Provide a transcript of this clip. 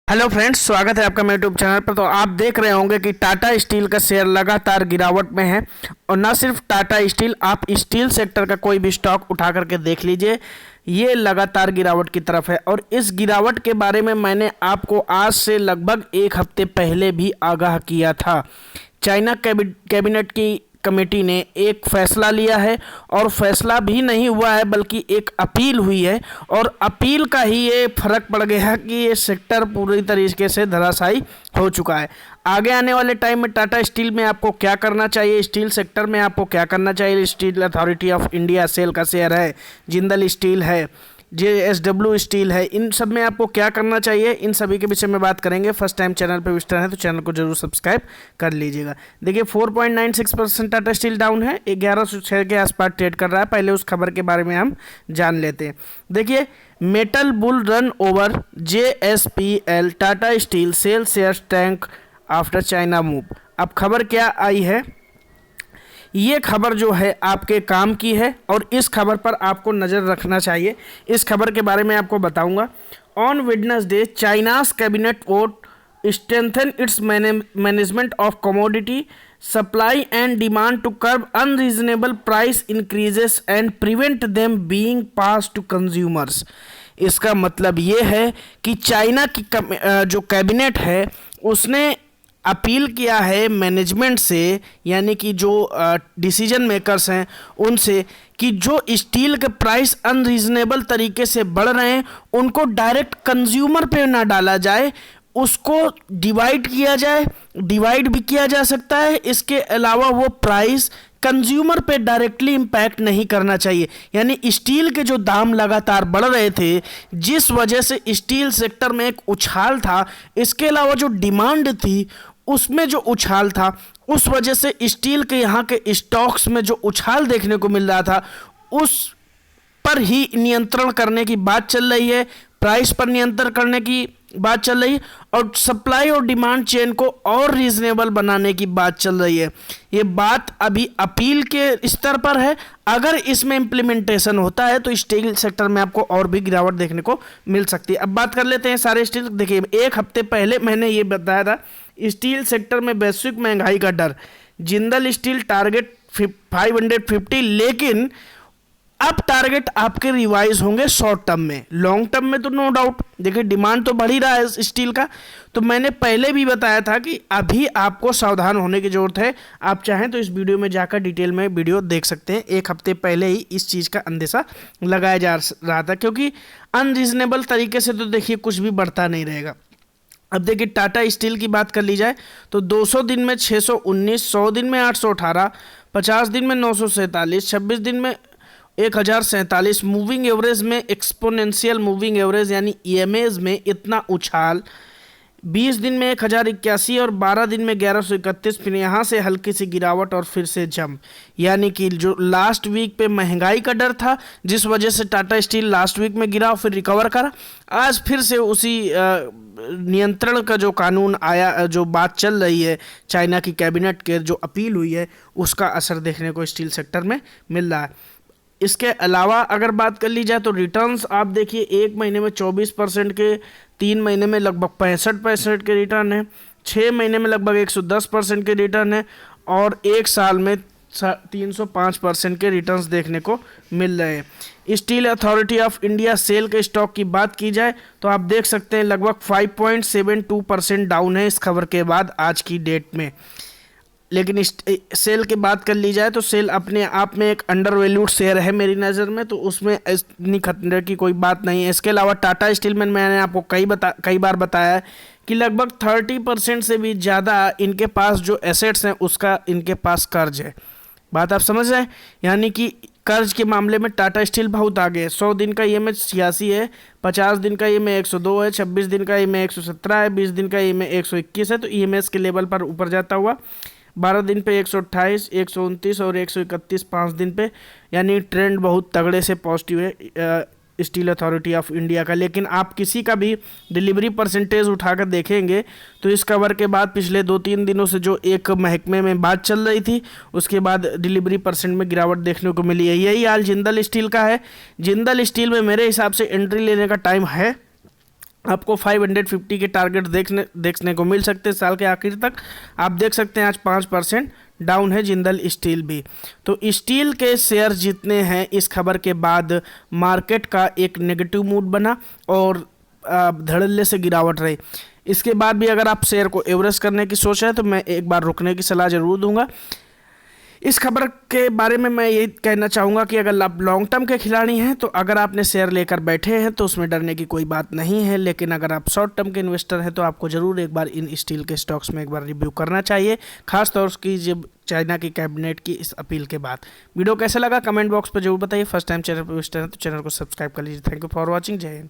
Hello friends, स्वागत है आपका मेरे यूट्यूब चैनल पर। तो आप देख रहे होंगे कि टाटा स्टील का शेयर लगातार गिरावट में है। और ना सिर्फ टाटा स्टील, आप स्टील सेक्टर का कोई भी स्टॉक उठा करके देख लीजिए, ये लगातार गिरावट की तरफ है। और इस गिरावट के बारे में मैंने आपको आज से लगभग एक हफ्ते पहले भी आगाह किया था। चाइना कैबिनेट की कमेटी ने एक फैसला लिया है, और फैसला भी नहीं हुआ है बल्कि एक अपील हुई है। और अपील का ही ये फर्क पड़ गया कि ये सेक्टर पूरी तरीके से धराशायी हो चुका है। आगे आने वाले टाइम में टाटा स्टील में आपको क्या करना चाहिए, स्टील सेक्टर में आपको क्या करना चाहिए, steel authority of India SAIL का शेयर है, जिंदल स्टील है, JSW स्टील है, इन सब में आपको क्या करना चाहिए, इन सभी के विषय में बात करेंगे। फर्स्ट टाइम चैनल पर विजिटर है तो चैनल को जरूर सब्सक्राइब कर लीजिएगा। देखिए 4.96% टाटा स्टील डाउन है, 1106 के आसपास ट्रेड कर रहा है। पहले उस खबर के बारे में हम जान लेते हैं। देखिए, metal bull run over JSPL, Tata steel SAIL share tank after China move. अब खबर क्या आई है, ये खबर जो है आपके काम की है और इस खबर पर आपको नज़र रखना चाहिए। इस खबर के बारे में आपको बताऊंगा। On Wednesday China's cabinet vote strengthen its management of commodity supply and demand to curb unreasonable price increases and prevent them being pass to consumers. इसका मतलब ये है कि चाइना की जो कैबिनेट है उसने अपील किया है मैनेजमेंट से, यानी कि जो डिसीजन मेकर्स हैं उनसे, कि जो स्टील के प्राइस अनरीजनेबल तरीके से बढ़ रहे हैं उनको डायरेक्ट कंज्यूमर पे ना डाला जाए, उसको डिवाइड किया जाए। डिवाइड भी किया जा सकता है, इसके अलावा वो प्राइस कंज्यूमर पे डायरेक्टली इम्पैक्ट नहीं करना चाहिए। यानी स्टील के जो दाम लगातार बढ़ रहे थे, जिस वजह से स्टील सेक्टर में एक उछाल था, इसके अलावा जो डिमांड थी उसमें जो उछाल था, उस वजह से स्टील के यहाँ के स्टॉक्स में जो उछाल देखने को मिल रहा था उस पर ही नियंत्रण करने की बात चल रही है, प्राइस पर नियंत्रण करने की बात चल रही है, और सप्लाई और डिमांड चेन को और रीजनेबल बनाने की बात चल रही है। ये बात अभी अपील के स्तर पर है। अगर इसमें इम्प्लीमेंटेशन होता है तो स्टील सेक्टर में आपको और भी गिरावट देखने को मिल सकती है। अब बात कर लेते हैं सारे स्टील। देखिए, एक हफ्ते पहले मैंने ये बताया था, स्टील सेक्टर में वैश्विक महंगाई का डर, जिंदल स्टील टारगेट 550, लेकिन अब टारगेट आपके रिवाइज होंगे शॉर्ट टर्म में। लॉन्ग टर्म में तो नो डाउट देखिए डिमांड तो बढ़ ही रहा है स्टील का। तो मैंने पहले भी बताया था कि अभी आपको सावधान होने की ज़रूरत है। आप चाहें तो इस वीडियो में जाकर डिटेल में वीडियो देख सकते हैं। एक हफ्ते पहले ही इस चीज़ का अंदेशा लगाया जा रहा था, क्योंकि अनरीजनेबल तरीके से तो देखिए कुछ भी बढ़ता नहीं रहेगा। अब देखिए, टाटा स्टील की बात कर ली जाए तो 200 दिन में 619, 100 दिन में 818, 50 दिन में 947, 26 दिन में 1047, मूविंग एवरेज में एक्सपोनेंशियल मूविंग एवरेज यानी EMAs में इतना उछाल, 20 दिन में 1081 और 12 दिन में 1131। फिर यहाँ से हल्की सी गिरावट और फिर से जंप, यानी कि जो लास्ट वीक पे महंगाई का डर था जिस वजह से टाटा स्टील लास्ट वीक में गिरा, फिर रिकवर करा। आज फिर से उसी नियंत्रण का जो कानून आया, जो बात चल रही है चाइना की कैबिनेट के जो अपील हुई है, उसका असर देखने को स्टील सेक्टर में मिल रहा है। इसके अलावा अगर बात कर ली जाए तो रिटर्न्स आप देखिए, एक महीने में 24% के, 3 महीने में लगभग 65% के रिटर्न है, 6 महीने में लगभग 110% के रिटर्न है, और एक साल में 305% के रिटर्न्स देखने को मिल रहे हैं। Steel authority of India SAIL के स्टॉक की बात की जाए तो आप देख सकते हैं लगभग 5.72% डाउन है इस खबर के बाद आज की डेट में। लेकिन सेल की बात कर ली जाए तो सेल अपने आप में एक अंडर वैल्यूड शेयर है मेरी नज़र में, तो उसमें इतनी खतरे की कोई बात नहीं है। इसके अलावा टाटा स्टील में मैंने आपको कई बार बताया है कि लगभग 30% से भी ज़्यादा इनके पास जो एसेट्स हैं उसका इनके पास कर्ज है। बात आप समझ रहे हैं, यानी कि कर्ज के मामले में टाटा स्टील बहुत आगे है। 100 दिन का EMA 86 है, 50 दिन का EMA 102 है, 26 दिन का EMA 117 है, 20 दिन का EMA 121 है। तो EMAs के लेवल पर ऊपर जाता हुआ 12 दिन पे 128, 129 और 131 5 दिन पे, यानी ट्रेंड बहुत तगड़े से पॉजिटिव है स्टील अथॉरिटी ऑफ इंडिया का। लेकिन आप किसी का भी डिलीवरी परसेंटेज उठाकर देखेंगे तो इस कवर के बाद पिछले 2-3 दिनों से जो एक महकमे में बात चल रही थी, उसके बाद डिलीवरी परसेंट में गिरावट देखने को मिली है। यही हाल जिंदल स्टील का है। जिंदल स्टील में मेरे हिसाब से एंट्री लेने का टाइम है। आपको 550 के टारगेट देखने को मिल सकते हैं साल के आखिर तक। आप देख सकते हैं आज 5% डाउन है जिंदल स्टील भी। तो स्टील के शेयर जितने हैं इस खबर के बाद मार्केट का एक नेगेटिव मूड बना और धड़ल्ले से गिरावट रही। इसके बाद भी अगर आप शेयर को एवरेज करने की सोच है तो मैं एक बार रुकने की सलाह ज़रूर दूंगा। इस खबर के बारे में मैं ये कहना चाहूँगा कि अगर आप लॉन्ग टर्म के खिलाड़ी हैं तो अगर आपने शेयर लेकर बैठे हैं तो उसमें डरने की कोई बात नहीं है, लेकिन अगर आप शॉर्ट टर्म के इन्वेस्टर हैं तो आपको ज़रूर एक बार इन स्टील के स्टॉक्स में एक बार रिव्यू करना चाहिए, खासतौर की जब चाइना की कैबिनेट की इस अपील के बाद। वीडियो कैसा लगा कमेंट बॉक्स पर जरूर बताइए। फर्स्ट टाइम चैनल पर विजिट हैं तो चैनल को सब्सक्राइब कर लीजिए। Thank you for watching. जय हिंद।